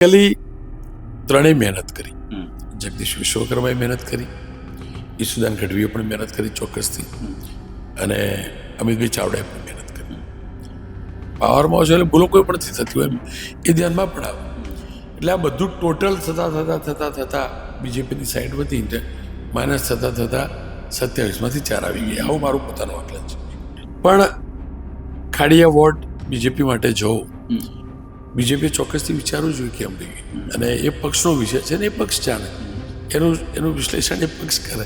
Basically ત્રણેય મહેનત કરી. જગદીશ વિશ્વકર્માએ મહેનત કરી, ઈશુદાન ગઢવીએ પણ મહેનત કરી ચોક્કસથી, અને અમિતભાઈ ચાવડાએ પણ મહેનત કરી. પાવરમાં છે એટલે ભૂલો કોઈ પણ થતી હોય એ ધ્યાનમાં પણ આવે. એટલે આ બધું ટોટલ થતાં બીજેપીની સાઈડ વધી માઇનસ થતાં 27માંથી 4 આવી ગયા. આવું મારું પોતાનું આકલન છે. પણ ખાડિયા વોર્ડ બીજેપી માટે જવું, બીજેપીએ ચોક્કસથી વિચારવું જોઈએ કેમ નહીં. અને એ પક્ષનો વિષય છે ને એ પક્ષ જાણે, એનું વિશ્લેષણ એ પક્ષ કરે.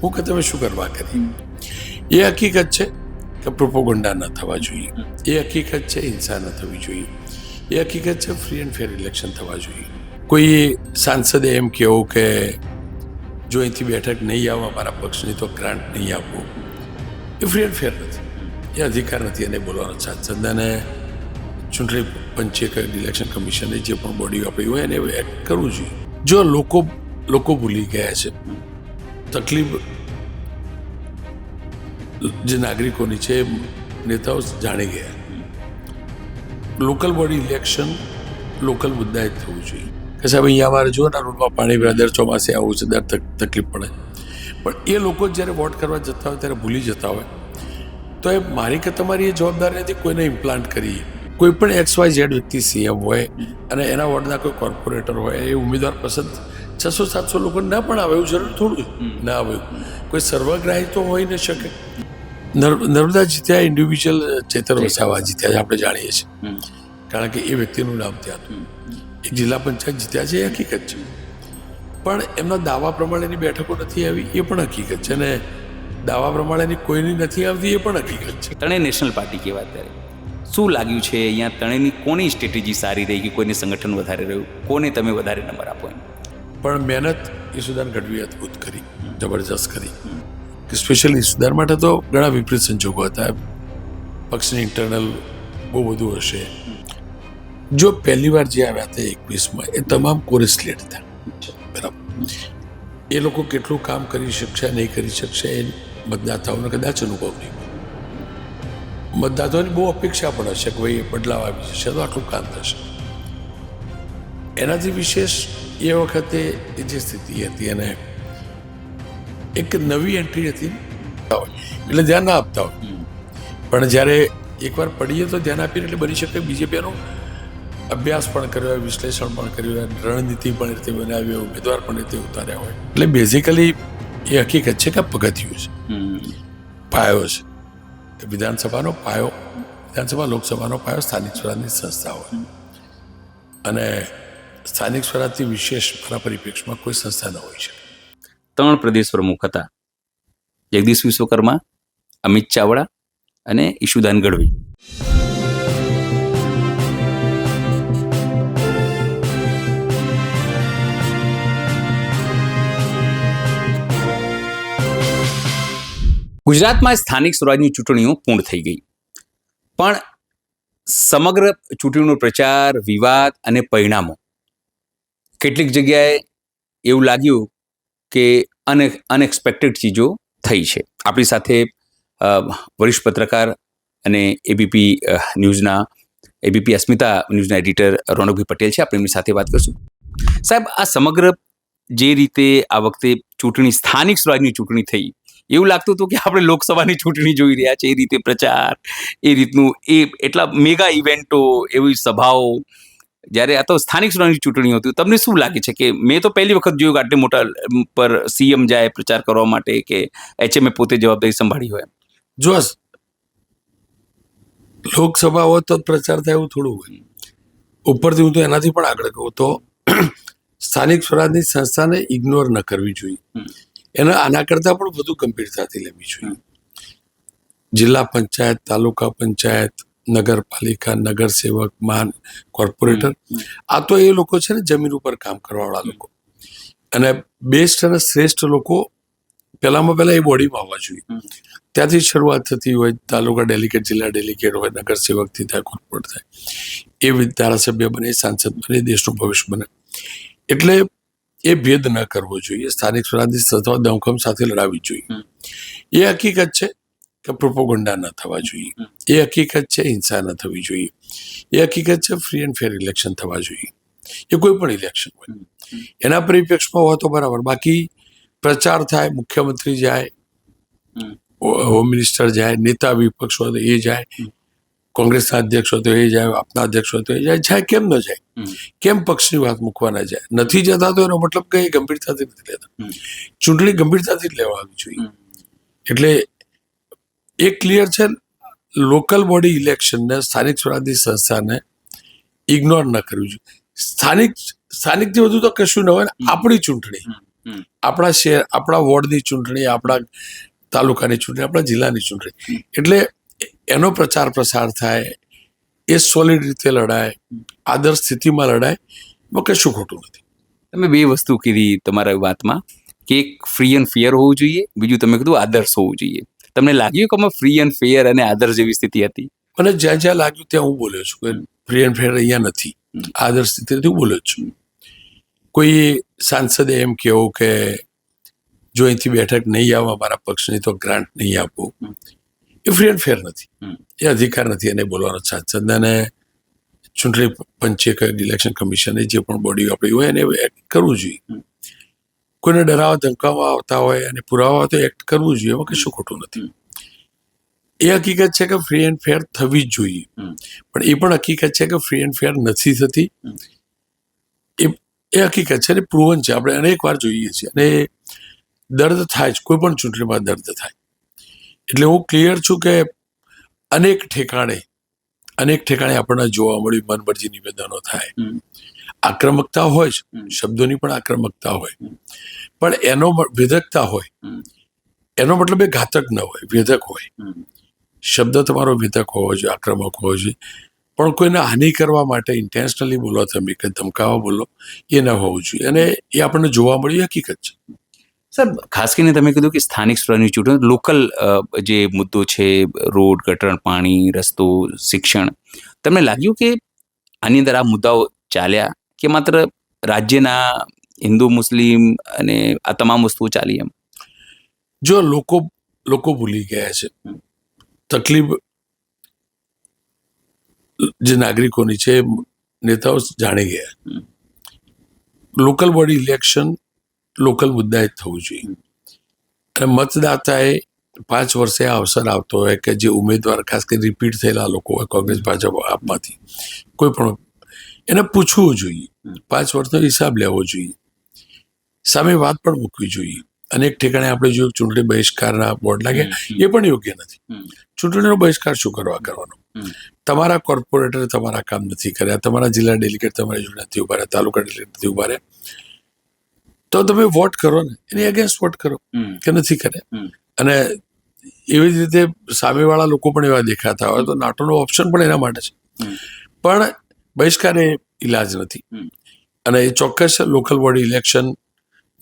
હું કે તમે શું કરવા કરી. એ હકીકત છે કે પ્રોપોગન્ડા ન થવા જોઈએ, એ હકીકત છે હિંસા ન થવી જોઈએ, એ હકીકત છે ફ્રી એન્ડ ફેર ઇલેક્શન થવા જોઈએ. કોઈ સાંસદે એમ કહેવું કે જો અહીંથી બેઠક નહીં આવવા મારા પક્ષની તો ગ્રાન્ટ નહીં આપવું, એ ફ્રી એન્ડ ફેર નથી, એ અધિકાર નથી એને બોલવાનો. સાંસદને અને ચૂંટણી પંચે ઇલેક્શન કમિશને જે પણ બોડી આપી હોય એને એક્ટ કરવું જોઈએ. જો લોકો ભૂલી ગયા છે, તકલીફ જે નાગરિકોની છે નેતાઓ જાણી ગયા. લોકલ બોડી ઇલેક્શન લોકલ મુદ્દાએ જ થવું જોઈએ કે સાહેબ અહીંયા અમારે જો ના રોડમાં પાણી દર ચોમાસે આવું છે, દર તકલીફ પડે. પણ એ લોકો જ્યારે વોટ કરવા જતા હોય ત્યારે ભૂલી જતા હોય તો એ મારી કે તમારી એ જવાબદારી નથી કોઈને ઇમ્પ્લાન્ટ કરી. કોઈ પણ XYZ વ્યક્તિ CM હોય અને એના વોર્ડના કોઈ કોર્પોરેટર હોય, એ ઉમેદવાર પસંદ 600-700 લોકો ના પણ આવે એવું જરૂર થોડું ના આવે. કોઈ સર્વગ્રાહી તો હોઈ ન શકે. નર્મદા જીત્યા ઇન્ડિવિજ્યુઅલ ચેતર વસાવા જીત્યા છે, આપણે જાણીએ છીએ, કારણ કે એ વ્યક્તિનું નામ ત્યાં હતું. એક જિલ્લા પંચાયત જીત્યા છે, એ હકીકત છે. પણ એમના દાવા પ્રમાણેની બેઠકો નથી આવી, એ પણ હકીકત છે. અને દાવા પ્રમાણેની કોઈની નથી આવતી, એ પણ હકીકત છે. ત્રણેય નેશનલ પાર્ટી કહેવાય ત્યારે શું લાગ્યું છે અહીંયા ત્રણેયની કોની સ્ટ્રેટેજી સારી રહી કે કોઈને સંગઠન વધારે રહ્યું, કોને તમે વધારે નંબર આપો એમ? પણ મહેનત ઈશુદાન ગઢવીએ અદભુત કરી, જબરજસ્ત કરી. કે સ્પેશિયલી ઈશુદાન માટે તો ઘણા વિપરીત સંજોગો હતા, પક્ષની ઇન્ટરનલ બહુ બધું હશે. જો પહેલી વાર જે આવ્યા હતા 21માં, એ તમામ કોરેસ્લેટ હતા, બરાબર. એ લોકો કેટલું કામ કરી શકશે નહીં કરી શકશે એ મતદાતાઓને કદાચ અનુભવ નહીં. મતદાતાઓની બહુ અપેક્ષા પણ હશે કે ભાઈ બદલાવ આવી જશે તો આટલું કામ થશે. એનાથી વિશેષ એ વખતે એ જે સ્થિતિ હતી અને એક નવી એન્ટ્રી હતી એટલે ધ્યાન ના આપતા હોય. પણ જ્યારે એકવાર પડીએ તો ધ્યાન આપીને એટલે બની શકે બીજેપીનો અભ્યાસ પણ કર્યો હોય, વિશ્લેષણ પણ કર્યું હોય, રણનીતિ પણ રીતે બનાવી હોય, ઉમેદવાર પણ રીતે ઉતાર્યા હોય. એટલે બેઝિકલી એ હકીકત છે કે પગથિયું છે, પાયો છે. વિધાનસભાનો પાયો, વિધાનસભા લોકસભાનો પાયો સ્થાનિક સ્વરાજની સંસ્થા હોય. અને સ્થાનિક સ્વરાજથી વિશેષ મારા પરિપ્રેક્ષમાં કોઈ સંસ્થા ન હોય છે. 3 પ્રદેશ પ્રમુખ હતા, જગદીશ વિશ્વકર્મા, અમિત ચાવડા અને ઈશુદાન ગઢવી. ગુજરાતમાં સ્થાનિક સ્વરાજની ચૂંટણીઓ પૂર્ણ થઈ ગઈ, પણ સમગ્ર ચૂંટણીનો પ્રચાર, વિવાદ અને પરિણામો કેટલીક જગ્યાએ એવું લાગ્યું કે અનએક્સપેક્ટેડ ચીજો થઈ છે. આપણી સાથે વરિષ્ઠ પત્રકાર અને ABP અસ્મિતા ન્યૂઝના એડિટર રોનકભાઈ પટેલ છે. આપણે એમની સાથે વાત કરીશું. સાહેબ, આ સમગ્ર જે રીતે આ વખતે ચૂંટણી, સ્થાનિક સ્વરાજની ચૂંટણી થઈ, એવું લાગતું હતું કે આપણે લોકસભાની ચૂંટણી જોઈ રહ્યા છે. એ રીતે પ્રચાર, એ રીતનું એટલા મેગા ઇવેન્ટો, એવી સભાઓ, જ્યારે આ તો સ્થાનિક સ્વરાજની ચૂંટણી હતી. તમને શું લાગે છે કે મેં તો પહેલી વખત જોયું કે આટલે મોટા પર CM જાય પ્રચાર કરવા માટે કે HMએ પોતે જવાબદારી સંભાળી હોય? જો લોકસભા હોય તો પ્રચાર થાય એવું થોડું હોય. ઉપરથી હું તો એનાથી પણ આગળ કહું તો સ્થાનિક સ્વરાજની સંસ્થાને ઇગ્નોર ન કરવી જોઈએ. એને આના કરતાં પણ વધુ ગંભીરતાથી લેવી જોઈએ. જિલ્લા પંચાયત, તાલુકા પંચાયત, નગરપાલિકા, નગરસેવક, કોર્પોરેટર, આ તો એ લોકો છે ને જમીન ઉપર કામ કરવાવાળા લોકો. અને બેસ્ટ અને શ્રેષ્ઠ લોકો પહેલામાં પહેલા એ બોડીમાં હોવા જોઈએ. ત્યાંથી શરૂઆત થતી હોય. તાલુકા ડેલિગેટ, જિલ્લા ડેલિગેટ હોય, નગરસેવકથી થાય, કોર્પોરેટ થાય, એ ધારાસભ્ય બને, સાંસદ બને, દેશનું ભવિષ્ય બને. એટલે એ ભેદ ન કરવો જોઈએ. સ્થાનિક સ્વરાજની સંસ્થાઓ દમખમ સાથે લડાવવી જોઈએ. એ હકીકત છે કે પ્રોપોગન્ડા ન થવા જોઈએ, એ હકીકત છે હિંસા ન થવી જોઈએ, એ હકીકત છે ફ્રી એન્ડ ફેર ઇલેક્શન થવા જોઈએ. એ કોઈ પણ ઇલેક્શન હોય, એના પરિપ્રેક્ષમાં હોય તો બરાબર. બાકી પ્રચાર થાય, મુખ્યમંત્રી જાય, હોમ મિનિસ્ટર જાય, નેતા વિપક્ષ હોય તો એ જાય, કોંગ્રેસના અધ્યક્ષ હોય તો એ જાય, આપના અધ્યક્ષ હોય તો એ જાય. કેમ ન જાય? કેમ પક્ષની વાત મૂકવા ના જાય? નથી જતા તો એનો મતલબ કે એ ગંભીરતાથી નથી લેતા. ચૂંટણી ગંભીરતાથી જ લેવાની જોઈએ. એટલે એ ક્લિયર છે, લોકલ બોડી ઇલેક્શનને, સ્થાનિક સ્વરાજની સંસ્થાને ઇગ્નોર ન કરવી જોઈએ. સ્થાનિકથી વધુ તો કશું ન હોય ને. આપણી ચૂંટણી, આપણા શહેર, આપણા વોર્ડની ચૂંટણી, આપણા તાલુકાની ચૂંટણી, આપણા જિલ્લાની ચૂંટણી, એટલે એનો પ્રચાર પ્રસાર થાય, એ સોલિડ રીતે લડાય, આદર્શ સ્થિતિમાં લડાય, એમાં કશું ખોટું નથી. તમે બે વસ્તુ કીધી તમારા વાતમાં કે એક ફ્રી એન્ડ ફેર હોવું જોઈએ, બીજું તમે કીધું આદર્શ હોવું જોઈએ. તમને લાગ્યું કે આમાં ફ્રી એન્ડ ફેર અને આદર્શ જેવી સ્થિતિ હતી? મને જ્યાં જ્યાં લાગ્યું ત્યાં હું બોલ્યો છું કે ફ્રી એન્ડ ફેર અહીંયા નથી, આદર્શ સ્થિતિથી હું બોલ્યો છું. કોઈ સાંસદે એમ કહેવું કે જો અહીંથી બેઠક નહીં આવે મારા પક્ષની તો ગ્રાન્ટ નહીં આપો, એ ફ્રી એન્ડ ફેર નથી. એ અધિકાર નથી એને બોલવાનો સાંસદને. અને ચૂંટણી પંચે, ઇલેક્શન કમિશને, જે પણ બોડી આપણી હોય એને એક્ટ કરવું જોઈએ. કોઈને ડરાવવા ધમકાવવા આવતા હોય અને પુરાવા તો એક્ટ કરવું જોઈએ, એમાં કશું ખોટું નથી. એ હકીકત છે કે ફ્રી એન્ડ ફેર થવી જ જોઈએ, પણ એ પણ હકીકત છે કે ફ્રી એન્ડ ફેર નથી થતી. એ હકીકત છે ને, પ્રૂવન છે, આપણે અનેક વાર જોઈએ છીએ. અને દર્દ થાય જ, કોઈ પણ ચૂંટણીમાં દર્દ થાય. એટલે હું ક્લિયર છું કે અનેક ઠેકાણે આપણને જોવા મળ્યું મનમરજી નિવેદનો થાય, આક્રમકતા હોય જ, શબ્દોની પણ આક્રમકતા હોય, પણ એનો વેધકતા હોય. એનો મતલબ એ ઘાતક ન હોય, વેધક હોય. શબ્દ તમારો વેધક હોવો જોઈએ, આક્રમક હોવો જોઈએ, પણ કોઈને હાનિ કરવા માટે ઇન્ટેન્શનલી બોલો તમે, કે ધમકાવા બોલો, એ ન હોવું જોઈએ. અને એ આપણને જોવા મળ્યું, હકીકત છે. સર, ખાસ કરીને તમે કીધું કે સ્થાનિક સ્તરની ચૂંટણી, લોકલ જે મુદ્દો છે, રોડ, ગટર, પાણી, રસ્તો, શિક્ષણ, તમને લાગ્યું કે આની અંદર આ મુદ્દાઓ ચાલ્યા કે માત્ર રાજ્યના હિન્દુ, મુસ્લિમ અને આ તમામ વસ્તુઓ ચાલી? એમ જો લોકો ભૂલી ગયા છે, તકલીફ જે નાગરિકોની છે નેતાઓ જાણી ગયા. લોકલ બોડી ઇલેક્શન લોકલ મુદ્દાએ જ થવું જોઈએ. અને મતદાતાએ 5 વર્ષે આ અવસર આવતો હોય કે જે ઉમેદવાર, ખાસ કરીને રિપીટ થયેલા લોકો હોય, કોંગ્રેસ, ભાજપ, આપમાંથી કોઈ પણ, એને પૂછવું જોઈએ, 5 વર્ષનો હિસાબ લેવો જોઈએ, સામે વાત પણ મૂકવી જોઈએ. અનેક ઠેકાણે આપણે જોયું ચૂંટણી બહિષ્કારના બોર્ડ લાગે, એ પણ યોગ્ય નથી. ચૂંટણીનો બહિષ્કાર શું કરવાનો? તમારા કોર્પોરેટર તમારા કામ નથી કર્યા, તમારા જિલ્લા ડેલિગેટ તમારી જોડે નથી ઉભા રહ્યા, તાલુકા ડેલિગેટ નથી ઉભા રહ્યા, તો તમે વોટ કરો ને, એની અગેન્સ્ટ વોટ કરો કે નથી કર્યા. અને એવી જ રીતે સામેવાળા લોકો પણ એવા દેખાતા હોય તો નાટોનો ઓપ્શન પણ એના માટે છે. પણ બહિષ્કાર એ ઇલાજ નથી. અને એ ચોક્કસ લોકલ બોડી ઇલેક્શન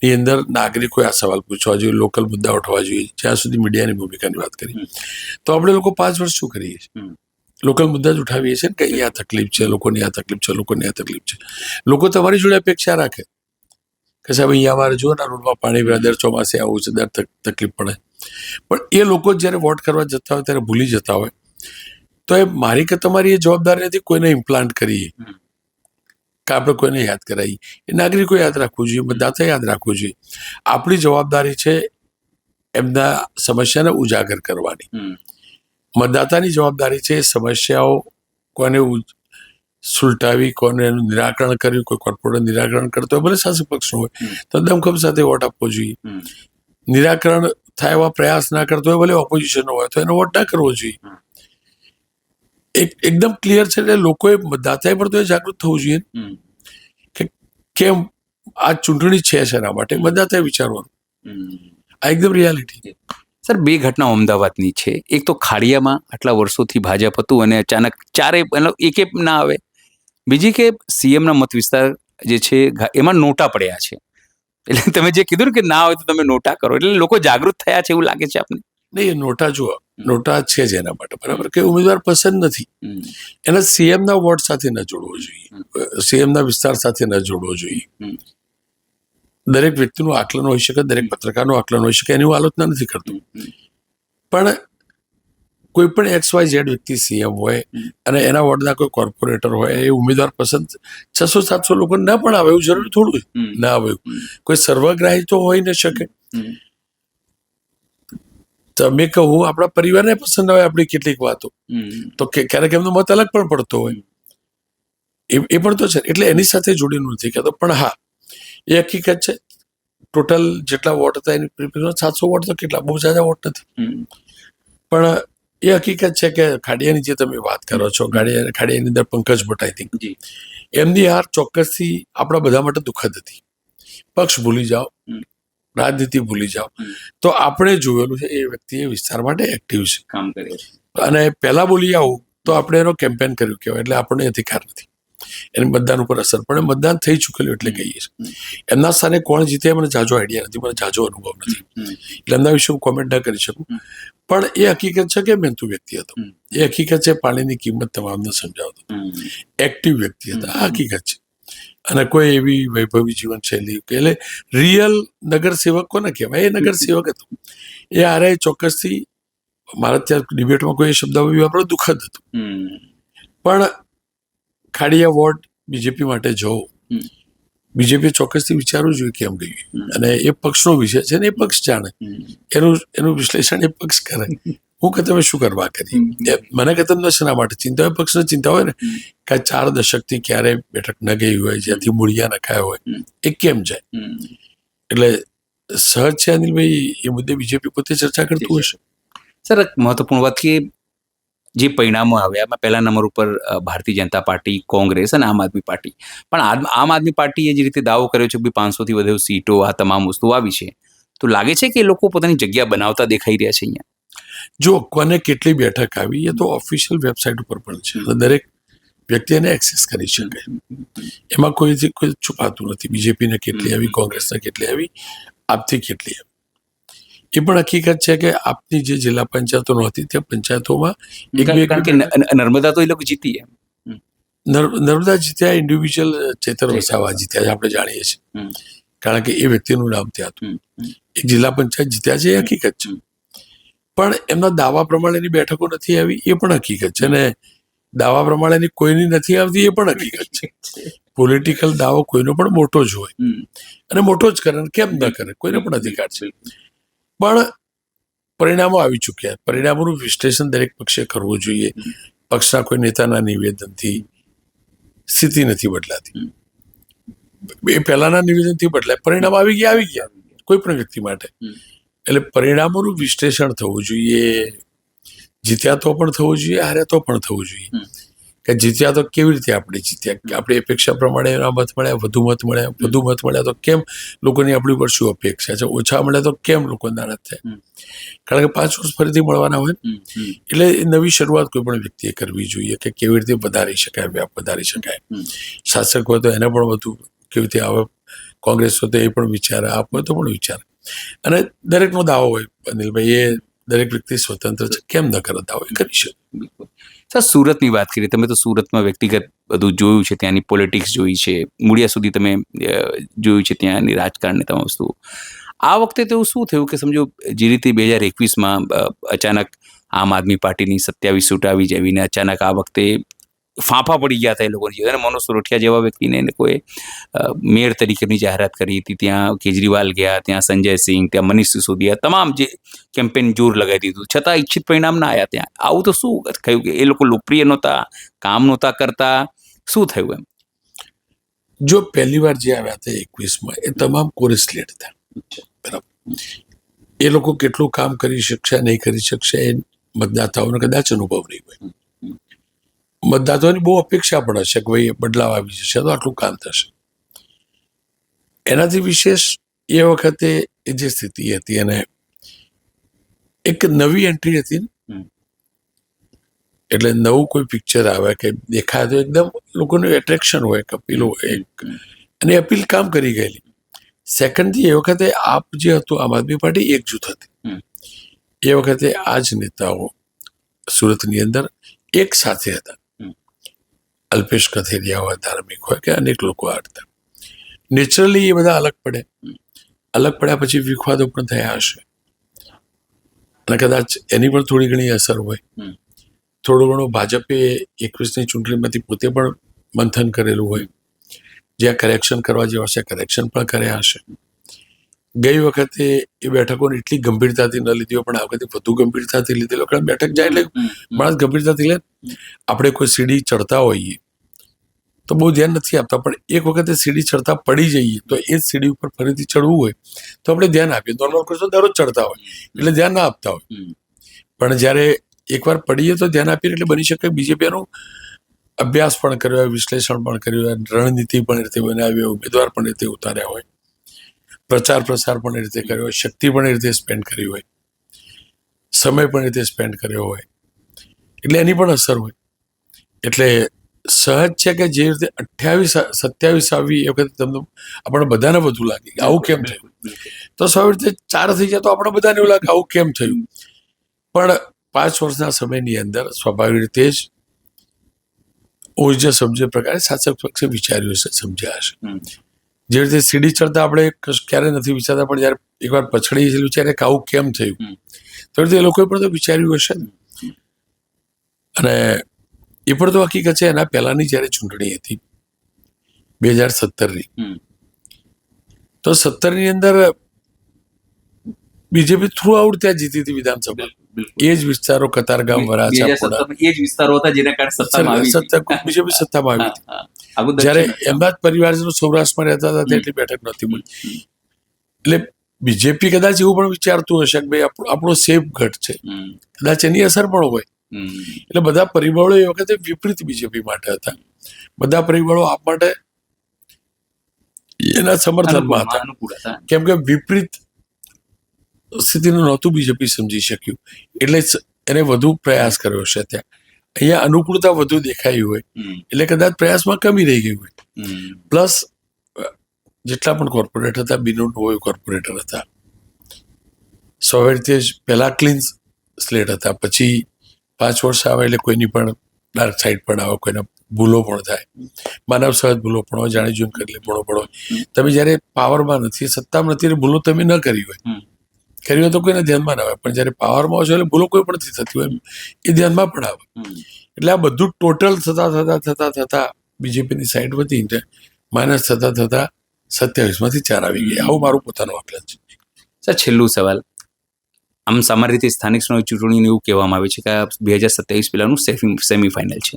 ની અંદર નાગરિકોએ આ સવાલ પૂછવા જોઈએ, લોકલ મુદ્દા ઉઠવા જોઈએ. જ્યાં સુધી મીડિયાની ભૂમિકાની વાત કરી, તો આપણે લોકો 5 વર્ષ શું કરીએ છીએ? લોકલ મુદ્દા જ ઉઠાવીએ છીએ કે અહીંયા તકલીફ છે, લોકોની આ તકલીફ છે, લોકોની આ તકલીફ છે. લોકો તમારી જોડે અપેક્ષા રાખે કે સાહેબ અહીંયા અમારે જો ના રોડમાં પાણી દર ચોમાસે આવું છે, દર તકલીફ પડે. પણ એ લોકો જ્યારે વોટ કરવા જતા હોય ત્યારે ભૂલી જતા હોય. તો એ મારી કે તમારી એ જવાબદારી નથી કોઈને ઇમ્પ્લાન્ટ કરીએ કે આપણે કોઈને યાદ કરાવીએ. એ નાગરિકો યાદ રાખવું જોઈએ, મતદાતા યાદ રાખવું જોઈએ. આપણી જવાબદારી છે એમના સમસ્યાને ઉજાગર કરવાની. મતદાતાની જવાબદારી છે સમસ્યાઓ કોને સુલટાવી, કોને એનું નિરાકરણ કર્યું. કોઈ કોર્પોરેટર નિરાકરણ કરતો હોય, ભલે શાસક પક્ષનો હોય, તો દમખમ સાથે વોટ આપવો જોઈએ. નિરાકરણ થાય એવા પ્રયાસ ના કરતો હોય, ભલે ઓપોઝિશન હોય, તો એનો વોટ ના કરવો જોઈએ. એકદમ ક્લિયર છે. એટલે લોકોએ, મતદાતાએ પણ તો એ જાગૃત થવું જોઈએ કે કેમ આ ચૂંટણી છે એના માટે મતદાતાએ વિચારવાનું. આ એકદમ રિયાલિટી. સર, 2 ઘટના અમદાવાદની છે. એક તો ખાડિયામાં આટલા વર્ષોથી ભાજપ હતું અને અચાનક ચારે એકે ના આવે. બીજી કે સીએમના મત વિસ્તાર જે છે એમાં નોટા પડ્યા છે. એટલે તમે જે કીધું ને કે ના હોય તો તમે નોટા કરો, એટલે લોકો જાગૃત થયા છે એવું લાગે છે આપને? નહીં, એ નોટા જુઓ, નોટા છે જ એના માટે, બરાબર, કે ઉમેદવાર પસંદ નથી, એને સીએમના વોર્ડ સાથે ન જોડવો જોઈએ, સીએમના વિસ્તાર સાથે ન જોડવો જોઈએ. દરેક વ્યક્તિનું આકલન હોઈ શકે, દરેક પત્રકારનું આકલન હોઈ શકે, એની હું આલોચના નથી કરતો. પણ કોઈ પણ XYZ વ્યક્તિ સીએમ હોય અને એના વોર્ડના કોઈ કોર્પોરેટર હોય એ ઉમેદવાર પસંદ 600-700 લોકો ના પણ આવે એવું જરૂરી થોડું ના આવે કોઈ સર્વગ્રાહી તો હોઈ ન શકે. તમે કહું આપણા પરિવારને પસંદ આવે આપણી કેટલીક વાતો તો ક્યારેક એમનો મત અલગ પણ પડતો હોય એ પણ તો છે. એટલે એની સાથે જોડીનું નથી કહેતો, પણ હા એ હકીકત છે ટોટલ જેટલા વોટ હતા એની 700 વોટ તો કેટલા બહુ જ્યાદા વોટ નથી, પણ એ હકીકત છે કે ખાડિયાની જે તમે વાત કરો છો, ખાડિયાની અંદર પંકજ ભટ્ટ આઈ થિંક એમની હાર ચોક્કસથી આપણા બધા માટે દુઃખદ હતી. પક્ષ ભૂલી જાઓ, રાજનીતિ ભૂલી જાઓ, તો આપણે જોયેલું છે એ વ્યક્તિ એ વિસ્તાર માટે એક્ટિવ છે, કામ કરે છે, અને પહેલા બોલી આવું તો આપણે એનો કેમ્પેન કર્યું કહેવાય, એટલે આપણને અધિકાર નથી એને મતદાન ઉપર અસર પડે. મતદાન થઈ ચૂકેલું એટલે કહીએ છીએ. એમના સ્થાને કોણ જીતે મને જાજો આઈડિયા નથી, મને જાજો અનુભવ નથી, એટલે એમના વિશે હું કોમેન્ટ ના કરી શકું. પણ એ હકીકત છે કે મહેનતુ વ્યક્તિ હતો, એ હકીકત છે પાણીની કિંમત તમામને સમજાવતો, એક્ટિવ વ્યક્તિ હતા, આ હકીકત છે. અને કોઈ એવી વૈભવી જીવનશૈલી એટલે રિયલ નગરસેવક કોને કહેવાય, એ નગરસેવક હતો. એ આરે ચોક્કસથી મારા ત્યાં ડિબેટમાં કોઈ શબ્દ વાપરો દુઃખદ હતું, પણ ખાડિયા વોર્ડ બીજેપી માટે જવું, બીજેપી ચોક્કસથી વિચારવું જોઈએ કેમ ગયું, અને એ પક્ષનો વિષય છે ને એ પક્ષ જાણે, એનું વિશ્લેષણ એ પક્ષ કરે. હું કે તમે શું કરવા કરી, મને કે તમને શેના માટે ચિંતા હોય, પક્ષને ચિંતા હોય ને કે 4 દશકથી ક્યારે બેઠક ન ગઈ હોય, જ્યાંથી મૂળિયા નખાયા હોય એ કેમ જાય. એટલે સહજ છે અનિલભાઈ, એ મુદ્દે બીજેપી પોતે ચર્ચા કરતું હશે. સર એક મહત્વપૂર્ણ વાત કે જે પરિણામો આવ્યા એમાં પહેલા નંબર ઉપર ભારતીય જનતા પાર્ટી, કોંગ્રેસ અને આમ આદમી પાર્ટી, પણ આમ આદમી પાર્ટીએ જે રીતે દાવો કર્યો છે કે 500થી વધુ સીટો આ તમામ વસ્તુ આવી છે, તો લાગે છે કે લોકો પોતાની જગ્યા બનાવતા દેખાઈ રહ્યા છે અહીંયા. જો કોને કેટલી બેઠક આવી એ તો ઓફિશિયલ વેબસાઇટ ઉપર પણ છે, દરેક વ્યક્તિ એને એક્સેસ કરી શકે, એમાં કોઈ છુપાતું નથી. બીજેપીને કેટલી આવી, કોંગ્રેસને કેટલી આવી, આપથી કેટલી આવી. એ પણ હકીકત છે કે આપની જે જિલ્લા પંચાયતો નહોતી ત્યાં પંચાયતોમાં નર્મદા તો એ લોકો જીતી, નર્મદા જીત્યા, ઇન્ડિવિજ્યુઅલ ચેતર વસાવા જીત્યા આપણે જાણીએ છીએ, કારણ કે એ વ્યક્તિનું નામ ત્યાં હતું. એ જિલ્લા પંચાયત જીત્યા છે એ હકીકત છે, પણ એમના દાવા પ્રમાણેની બેઠકો નથી આવી એ પણ હકીકત છે, અને દાવા પ્રમાણેની કોઈની નથી આવતી એ પણ હકીકત છે. પોલિટિકલ દાવો કોઈનો પણ મોટો જ હોય અને મોટો જ કરે, કેમ ન કરે, કોઈને પણ અધિકાર છે. પણ પરિણામો આવી ચૂક્યા, પરિણામોનું વિશ્લેષણ દરેક પક્ષે કરવું જોઈએ. પક્ષના કોઈ નેતાના નિવેદનથી સ્થિતિ નથી બદલાતી, એ પહેલાના નિવેદનથી બદલાય, પરિણામ આવી ગયા કોઈ પણ વ્યક્તિ માટે. એટલે પરિણામોનું વિશ્લેષણ થવું જોઈએ. જીત્યા તો પણ થવું જોઈએ, હાર્યા તો પણ થવું જોઈએ. કે જીત્યા તો કેવી રીતે આપણે જીત્યા, આપણી અપેક્ષા પ્રમાણે એના મત મળ્યા, વધુ મત મળ્યા તો કેમ, લોકોની આપણી ઉપર શું અપેક્ષા છે, ઓછા મળ્યા તો કેમ લોકો નારાજ થાય, કારણ કે 5 વર્ષ ફરીથી મળવાના હોય. એટલે નવી શરૂઆત કોઈ પણ વ્યક્તિએ કરવી જોઈએ કે કેવી રીતે વધારી શકાય, વ્યાપ વધારી શકાય. શાસક હોય તો એને પણ વધુ કેવી રીતે આવે, કોંગ્રેસ હોય તો એ પણ વિચારે, આપ હોય તો પણ વિચારે. અને દરેકનો દાવો હોય અનિલભાઈ, એ દરેક વ્યક્તિ સ્વતંત્ર છે, કેમ ન કરે દાવો, એ કરી શકે. સર સુરતની વાત કરી તમે, તો સુરતમાં વ્યક્તિગત બધું જોયું છે, ત્યાંની પોલિટિક્સ જોઈ છે, મૂળિયા સુધી તમે જોયું છે, ત્યાંની રાજકારણની તમામ વસ્તુઓ. આ વખતે તો શું થયું કે સમજો જે રીતે 2021માં અચાનક આમ આદમી પાર્ટીની 27 સીટ આવી જવીને અચાનક આ વખતે ફાંફા પડી ગયા હતા એ લોકોની, અને મનોજ સોરઠિયા જેવા વ્યક્તિને એ લોકોએ મેયર તરીકેની જાહેરાત કરી હતી. ત્યાં કેજરીવાલ ગયા, ત્યાં સંજય સિંહ, ત્યાં મનીષ સિસોદિયા, તમામ જે કેમ્પેન જોર લગાવી દીધું, છતાં ઈચ્છિત પરિણામ ના આવ્યા. ત્યાં આવું તો શું થયું કે એ લોકો લોકપ્રિય નહોતા, કામ નહોતા કરતા, શું થયું એમ? જો પહેલી વાર જે આવ્યા હતા 21માં, એ તમામ કોરેસ્લેટ હતા, બરાબર. એ લોકો કેટલું કામ કરી શકશે નહીં કરી શકશે એ મતદાતાઓને કદાચ અનુભવ નહીં હોય. મતદાતાઓની બહુ અપેક્ષા પણ હશે કે ભાઈ બદલાવ આવી જશે તો આટલું કામ થશે. એનાથી વિશેષ એ વખતે એ જે સ્થિતિ હતી, અને એક નવી એન્ટ્રી હતી ને, એટલે નવું કોઈ પિક્ચર આવે કે દેખાય તો એકદમ લોકોનું એટ્રેક્શન હોય, અપીલ હોય, અને અપીલ કામ કરી ગયેલી. સેકન્ડથી એ વખતે આપ જે હતું, આમ આદમી પાર્ટી એકજૂથ હતી. એ વખતે આ જ નેતાઓ સુરતની અંદર એક સાથે હતા. અલ્પેશ કથિરિયા હોય, ધાર્મિક હોય કે અનેક લોકો હતા. નેચરલી એ બધા અલગ પડ્યા પછી વિખવાદો પણ થયા હશે. અને કદાચ એની પણ થોડી ઘણી અસર હોય. થોડું ઘણું ભાજપે 21ની ચૂંટણીમાંથી પોતે પણ મંથન કરેલું હોય, જ્યાં કરેક્શન કરવા જેવા હશે કરેક્શન પણ કર્યા હશે. ગઈ વખતે એ બેઠકોને એટલી ગંભીરતાથી ન લીધી હોય, પણ આ વખતે વધુ ગંભીરતાથી લીધેલો. કારણ બેઠક જાય એટલે માણસ ગંભીરતાથી લે. આપણે કોઈ સીડી ચડતા હોઈએ તો બહુ ધ્યાન નથી આપતા, પણ એક વખતે સીડી ચડતા પડી જઈએ તો એ જ સીડી ઉપર ફરીથી ચડવું હોય તો આપણે ધ્યાન આપીએ. નોર્મલ person દરરોજ ચડતા હોય એટલે ધ્યાન ના આપતા હોય, પણ જ્યારે એકવાર પડીએ તો ધ્યાન આપીએ. એટલે બની શકે બીજેપીનું અભ્યાસ પણ કર્યો હોય, વિશ્લેષણ પણ કર્યું હોય, રણનીતિ પણ એ રીતે બનાવી હોય, ઉમેદવાર પણ એ રીતે ઉતાર્યા હોય, પ્રચાર પ્રસાર પણ એ રીતે કર્યો હોય, શક્તિ પણ એ રીતે સ્પેન્ડ કરી હોય, સમય પણ એ રીતે સ્પેન્ડ કર્યો હોય, એટલે એની પણ અસર હોય. એટલે સહજ છે કે જે રીતે 28-27 આવી એ વખતે તમને આપણે બધાને વધુ લાગે કે આવું કેમ થયું, તો સ્વાભાવિક રીતે 4 થઈ જાય તો આપણે બધાને એવું લાગે આવું કેમ થયું. પણ 5 વર્ષના સમયની અંદર સ્વાભાવિક રીતે જ ઓજસ સમજે પ્રકારે શાસક પક્ષે વિચાર્યું હશે, સમજ્યા હશે. જે રીતે સીડી ચડતા આપણે ક્યારે નથી વિચારતા, પણ જયારે એકવાર પછડી વિચારે કે આવું કેમ થયું, તો રીતે એ લોકોએ પણ તો વિચાર્યું હશે ને. અને એ પણ તો હકીકત છે. એના પહેલાની જયારે ચૂંટણી હતી 2017ની, તો 17ની અંદર બીજેપી થ્રુ આઉટ ત્યાં જીતી હતી વિધાનસભા. એ જ વિસ્તારો કતારગામ, વરાછા, પોડા, એ જ વિસ્તારો હતા જેના કારણે સત્તામાં આવી હતી. બીજેપી સત્તામાં આવી હતી. આવું જ્યારે દક્ષિણ એમના જ પરિવારજનો સૌરાષ્ટ્રમાં રહેતા હતા તેટલી બેઠક નહોતી મળી. એટલે બીજેપી કદાચ એવું પણ વિચારતું હશે કે ભાઈ આપણો સેફ ગઢ છે, કદાચ એની અસર પણ હોય. એટલે બધા પરિબળો એ વખતે વિપરીત બીજેપી માટે હતા. બધા પરિબળો આપ માટે એના સમર્થનમાં હતા, કેમ કે વિપરીત સ્થિતિનું નહોતું બીજેપી સમજી શક્યું, એટલે એને વધુ પ્રયાસ કર્યો છે. ત્યાં અહીંયા અનુકૂળતા વધુ દેખાઈ હોય એટલે કદાચ પ્રયાસમાં કમી રહી ગઈ હોય. પ્લસ જેટલા પણ કોર્પોરેટ હતા, બિનોન હોય કોર્પોરેટર હતા, સ્વાભાવિક રીતે જ પહેલા ક્લીન સ્લેટ હતા. પછી 5 વર્ષ આવે એટલે કોઈની પણ ડાર્ક સાઈડ પણ આવે, કોઈના ભૂલો પણ થાય, માનવ સહજ ભૂલો પણ હોય, જાણી જોઈને કરેલી ભૂલો પણ હોય. તમે જ્યારે પાવરમાં નથી, સત્તામાં નથી, એટલે ભૂલો તમે ન કરી હોય તો કોઈને ધ્યાનમાં ના આવે, પણ જ્યારે પાવરમાં આવશો એટલે ભૂલો કોઈ પણ થતી હોય એ ધ્યાનમાં પણ આવે. એટલે આ બધું ટોટલ થતા બીજેપીની સાઈડ વધી માઇનસ થતા 27માંથી 4 આવી ગયા. આવું મારું પોતાનું આકલન છે. સર, છેલ્લું સવાલ. આમ સામાન્ય રીતે સ્થાનિક ચૂંટણીને એવું કહેવામાં આવે છે કે 2027 પહેલાનું સેમીફાઇનલ છે,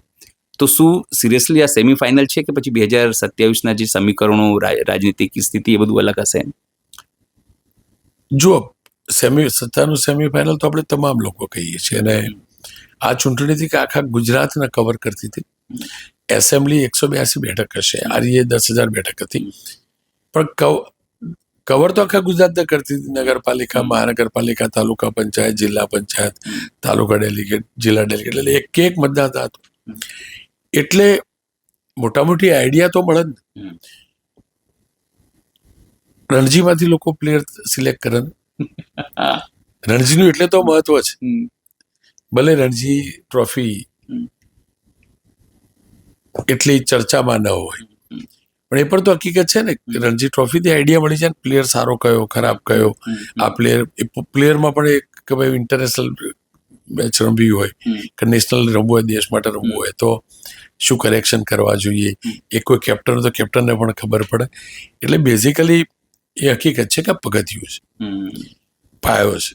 તો શું સિરિયસલી આ સેમીફાઇનલ છે કે પછી 2027ના જે સમીકરણો, રાજનીતિક સ્થિતિ એ બધું અલગ હશે? જો સત્તાનું સેમીફાઇનલ તો આપણે તમામ લોકો કહીએ છીએ, અને આ ચૂંટણીથી કે આખા ગુજરાતને કવર કરતી હતી. એસેમ્બલી 182 બેઠક હશે, આરઈએ 10,000 બેઠક હતી, પણ કવર તો આખા ગુજરાતને કરતી હતી. નગરપાલિકા, મહાનગરપાલિકા, તાલુકા પંચાયત, જિલ્લા પંચાયત, તાલુકા ડેલિગેટ, જિલ્લા ડેલિગેટ, એટલે એક મતદાતા હતું. એટલે મોટા મોટી આઈડિયા તો મળે ને. રણજીમાંથી લોકો પ્લેયર સિલેક્ટ કરે ને, રણજીનું એટલે તો મહત્વ છે. ભલે રણજી ટ્રોફી એટલી ચર્ચામાં ન હોય, પણ એ પણ તો હકીકત છે ને. રણજી ટ્રોફીથી આઈડિયા મળી જાય ને, પ્લેયર સારો કયો, ખરાબ કયો. આ પ્લેયરમાં પણ એક કે ભાઈ ઇન્ટરનેશનલ મેચ રમવી હોય કે નેશનલ રમવું હોય, દેશ માટે રમવું હોય, તો શું કરેક્શન કરવા જોઈએ. એ કોઈ કેપ્ટન તો કેપ્ટનને પણ ખબર પડે. એટલે બેઝિકલી એ હકીકત છે કે પગથિયું છે, પાયો છે.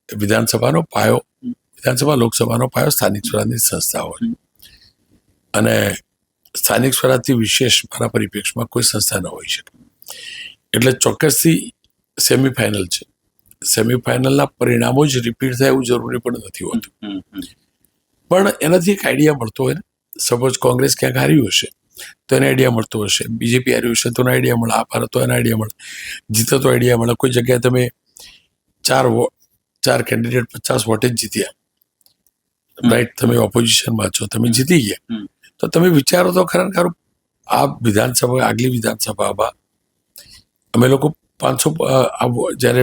વિધાનસભાનો પાયો, વિધાનસભા લોકસભાનો પાયો સ્થાનિક સ્વરાજની સંસ્થાઓ છે, અને સ્થાનિક સ્વરાજથી વિશેષ મારા પરિપ્રેક્ષમાં કોઈ સંસ્થા ન હોઈ શકે. એટલે ચોક્કસથી સેમીફાઇનલ છે. સેમીફાઇનલના પરિણામો જ રિપીટ થાય એવું જરૂરી પણ નથી હોતું, પણ એનાથી એક આઈડિયા મળતો હોય ને. સપોઝ કોંગ્રેસ ક્યાંક હાર્યું હશે તો એને આઈડિયા મળતો હશે, બીજેપી હાર્યું હશે તો એનો આઈડિયા મળે, આપ હારો તો એનો આઈડિયા મળે, જીતો તો આઈડિયા મળે. કોઈ જગ્યાએ તમે 4 કેન્ડિડેટ 50 વોટે જ જીત્યા, રાઈટ, તમે ઓપોઝિશનમાં છો, તમે જીતી ગયા, તો તમે વિચારો તો ખરેખર આ વિધાનસભા, આગલી વિધાનસભામાં અમે લોકો 500 જ્યારે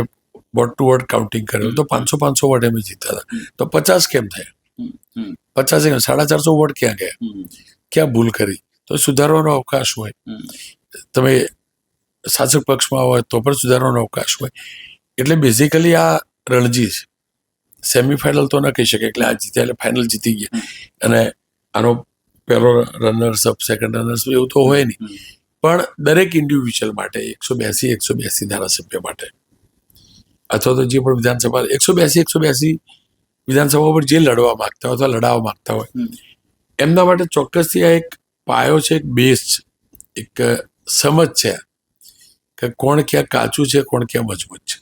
વોટ ટુ વોટ કાઉન્ટિંગ કર્યું તો 500 વોટ અમે જીતા હતા, તો 50 કેમ થયા? 50 450 વોટ ક્યાં ગયા? ક્યાં ભૂલ કરી? તો સુધારવાનો અવકાશ હોય. તમે શાસક પક્ષમાં હોય તો પણ સુધારવાનો અવકાશ હોય. એટલે બેઝિકલી આ રણજી છે. સેમીફાઇનલ તો ના કહી શકે, એટલે આ જીત્યા એટલે ફાઇનલ જીતી ગયા, અને આનો પહેલો રનર્સ અપ, સેકન્ડ રનર્સ એવું તો હોય નહીં, પણ દરેક ઇન્ડિવિજ્યુઅલ માટે 182 ધારાસભ્ય માટે, અથવા તો જે પણ વિધાનસભા 182 વિધાનસભા પર જે લડવા માંગતા હોય અથવા લડાવવા માંગતા હોય એમના માટે ચોક્કસથી આ એક પાયો છે, એક બેઝ છે, એક સમજ છે કે કોણ ક્યાં કાચું છે, કોણ ક્યાં મજબૂત છે.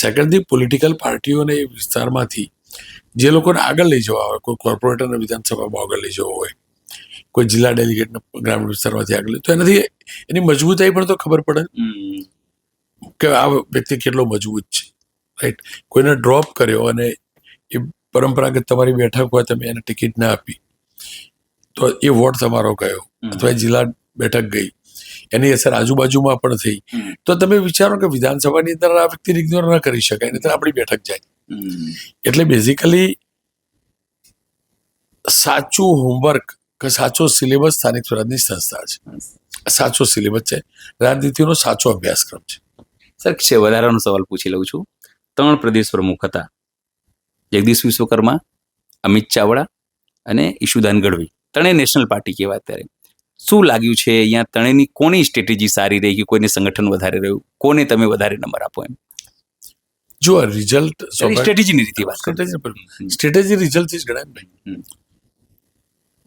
સેકન્ડલી પોલિટિકલ પાર્ટીઓને એ વિસ્તારમાંથી જે લોકોને આગળ લઈ જવા હોય, કોઈ કોર્પોરેટરને વિધાનસભામાં આગળ લઈ જવો હોય, કોઈ જિલ્લા ડેલિગેટને ગ્રામીણ વિસ્તારમાંથી આગળ લઈ, તો એનાથી એની મજબૂતાઈ પણ તો ખબર પડે કે આ વ્યક્તિ કેટલો મજબૂત છે, રાઈટ. કોઈને ડ્રોપ કર્યો અને એ પરંપરાગત તમારી બેઠક હોય, તમે એને ટિકિટ ના આપી તો એ વોટ તમારો ગયો, અથવા જિલ્લા બેઠક ગઈ, એની અસર આજુબાજુમાં પણ થઈ, તો તમે વિચારો કે વિધાનસભાની અંદર આ વ્યક્તિને ઇગ્નોર ન કરી શકાય, નહીં તો આપણી બેઠક જાય. એટલે બેઝિકલી સાચું હોમવર્ક કે સાચો સિલેબસ સ્થાનિક સ્વરાજની સંસ્થા છે, સાચો સિલેબસ છે, રાજનીતિનો સાચો અભ્યાસક્રમ છે. સર, વધારાનો સવાલ પૂછી લઉં છું. 3 પ્રદેશ પ્રમુખ હતા, જગદીશ વિશ્વકર્મા, અમિત ચાવડા અને ઈશુદાન ગઢવી. ત્રણેય નેશનલ પાર્ટી કહેવાય. અત્યારે શું લાગ્યું છે અહીંયા ત્રણેયની કોની સ્ટ્રેટેજી સારી રહી, કે કોઈને સંગઠન વધારે રહ્યું, કોને તમે વધારે નંબર આપો? એમ જો રિઝલ્ટ સ્ટ્રેટેજીની રીતે વાત કરો. સ્ટ્રેટેજી રિઝલ્ટથી જ ગણાય ને ભાઈ.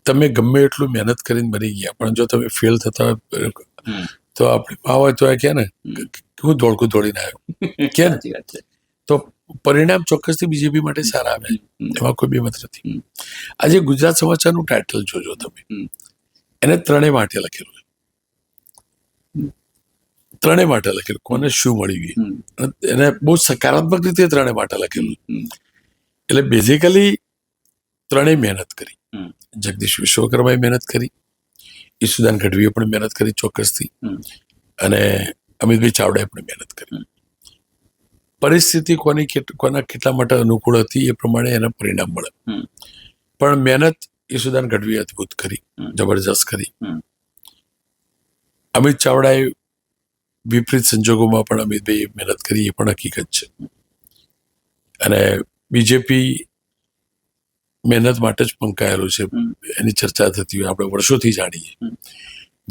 તમે ગમે એટલું મહેનત કરીને બની ગયા, પણ જો તમે ફેલ થતા હોય તો આપણી માં હોય તો કે ને હું દોડીને આવ્યો કે ને, તો પરિણામ ચોક્કસથી બીજેપી માટે સારા આવે, એમાં કોઈ બેમત નથી. આજે ગુજરાત સમાચારનું ટાઇટલ જોજો તમે, એને ત્રણેય માટે લખેલું છે, ત્રણેય માટે લખેલું, કોને શું મળી ગયું, એને બહુ સકારાત્મક રીતે ત્રણેય માટે લખેલું. એટલે બેઝિકલી ત્રણેય મહેનત કરી. જગદીશ વિશ્વકર્માએ મહેનત કરી, ઈશુદાન ગઢવીએ પણ મહેનત કરી ચોક્કસથી, અને અમિતભાઈ ચાવડાએ પણ મહેનત કરી. પરિસ્થિતિ કોના કેટલા માટે અનુકૂળ હતી એ પ્રમાણે એના પરિણામ મળે, પણ મહેનત ઈશુદાન ગઢવીએ અદભુત કરી, જબરજસ્ત કરી. અમિત ચાવડાએ વિપરીત સંજોગોમાં પણ અમિતભાઈએ મહેનત કરી, એ પણ હકીકત છે. અને બીજેપી મહેનત માટે જ પંકાયેલું છે, એની ચર્ચા થતી હોય, આપણે વર્ષોથી જાણીએ.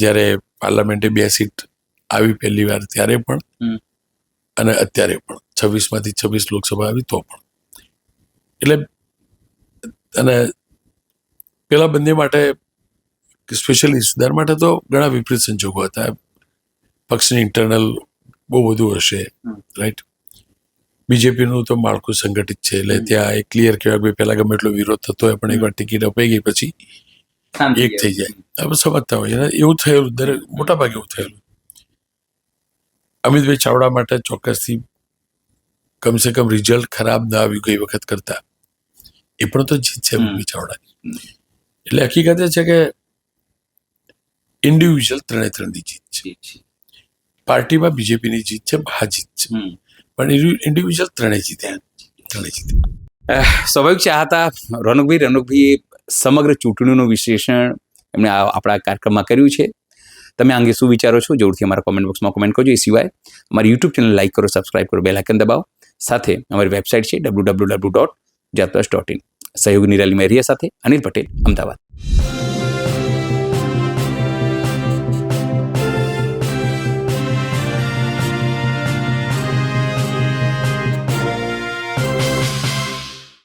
જ્યારે પાર્લામેન્ટે 2 સીટ આવી પહેલી વાર ત્યારે પણ, અને અત્યારે પણ 26માંથી 26 લોકસભા આવી તો પણ. એટલે અને પેલા બંને માટે, સ્પેશિયલી સુધાર માટે તો ઘણા વિપરીત સંજોગો હતા. પક્ષની ઇન્ટરનલ બહુ બધું હશે, રાઈટ. બીજેપીનું તો માળખું સંગઠિત છે, એટલે ત્યાં એક ક્લિયર કહેવાય કે પહેલા ગમે એટલો વિરોધ થતો હોય, પણ એકવાર ટિકિટ અપાઈ ગઈ પછી એક થઈ જાય, આપણે સમજતા હોય. એવું થયેલું, દરેક મોટા ભાગે એવું થયેલું. અમિતભાઈ ચાવડા માટે ચોક્કસથી કમસે કમ રિઝલ્ટ ખરાબ ના આવ્યું ગઈ વખત કરતા, એ પણ તો જીત છે અમિતભાઈ ચાવડાની. એટલે હકીકત એ છે કે ઇન્ડિવિજ્યુઅલ ત્રણેયની જીત છે. પાર્ટીમાં બીજેપીની જીત છે, હાજીત છે, પણ ઇન્ડિવિજ્યુઅલ ત્રણેય જીત્યા. સ્વાભાવિક છે. આ હતા રોનકભાઈએ સમગ્ર ચૂંટણીનું વિશ્લેષણ એમણે આપણા કાર્યક્રમમાં કર્યું છે. તમે આ અંગે શું વિચારો છો, જરૂરથી અમારા કોમેન્ટ બોક્સમાં કોમેન્ટ કરજો. એ સિવાય અમારી યુટ્યુબ ચેનલ લાઈક કરો, સબસ્ક્રાઇબ કરો, બેલ આઇકન દબાવો. સાથે અમારી વેબસાઇટ છે www.ગુજરાતપ્લસ.in. સહયોગ નિરાલી મેરિયા સાથે અનિલ પટેલ, અમદાવાદ.